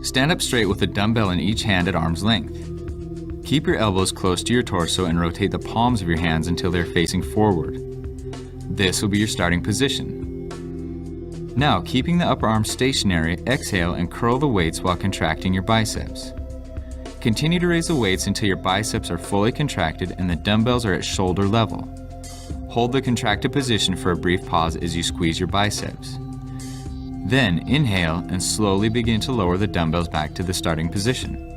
Stand up straight with a dumbbell in each hand at arm's length. Keep your elbows close to your torso and rotate the palms of your hands until they're facing forward. This will be your starting position. Now, keeping the upper arm stationary, exhale and curl the weights while contracting your biceps. Continue to raise the weights until your biceps are fully contracted and the dumbbells are at shoulder level. Hold the contracted position for a brief pause as you squeeze your biceps. Then inhale and slowly begin to lower the dumbbells back to the starting position.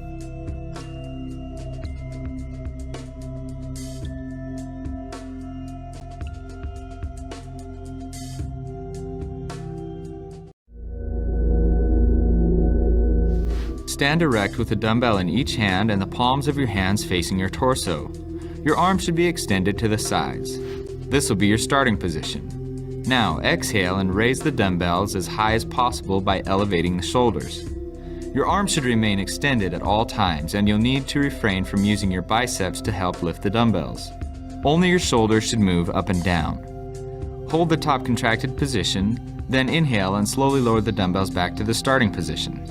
Stand erect with a dumbbell in each hand and the palms of your hands facing your torso. Your arms should be extended to the sides. This will be your starting position. Now exhale and raise the dumbbells as high as possible by elevating the shoulders. Your arms should remain extended at all times and you'll need to refrain from using your biceps to help lift the dumbbells. Only your shoulders should move up and down. Hold the top contracted position, then inhale and slowly lower the dumbbells back to the starting position.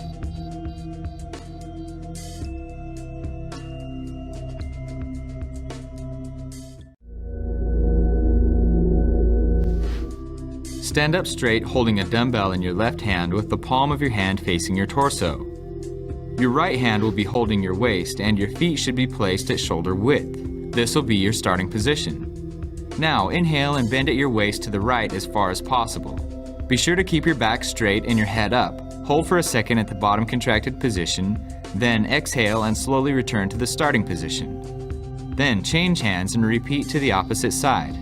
Stand up straight holding a dumbbell in your left hand with the palm of your hand facing your torso. Your right hand will be holding your waist and your feet should be placed at shoulder width. This will be your starting position. Now inhale and bend at your waist to the right as far as possible. Be sure to keep your back straight and your head up. Hold for a second at the bottom contracted position, then exhale and slowly return to the starting position. Then change hands and repeat to the opposite side.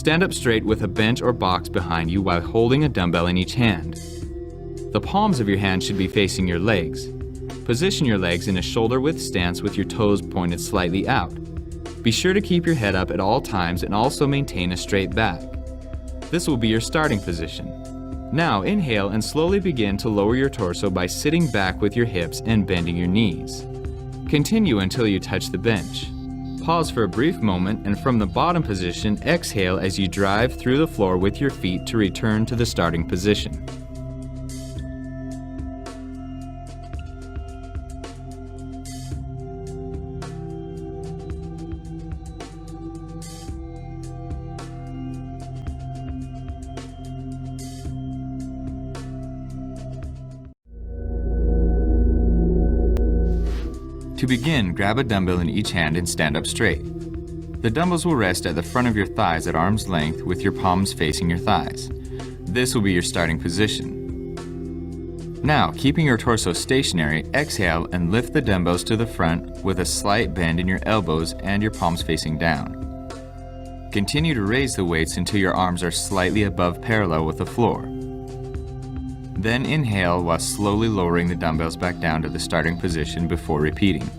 Stand up straight with a bench or box behind you while holding a dumbbell in each hand. The palms of your hands should be facing your legs. Position your legs in a shoulder-width stance with your toes pointed slightly out. Be sure to keep your head up at all times and also maintain a straight back. This will be your starting position. Now inhale and slowly begin to lower your torso by sitting back with your hips and bending your knees. Continue until you touch the bench. Pause for a brief moment and from the bottom position, exhale as you drive through the floor with your feet to return to the starting position. To begin, grab a dumbbell in each hand and stand up straight. The dumbbells will rest at the front of your thighs at arm's length with your palms facing your thighs. This will be your starting position. Now, keeping your torso stationary, exhale and lift the dumbbells to the front with a slight bend in your elbows and your palms facing down. Continue to raise the weights until your arms are slightly above parallel with the floor. Then inhale while slowly lowering the dumbbells back down to the starting position before repeating.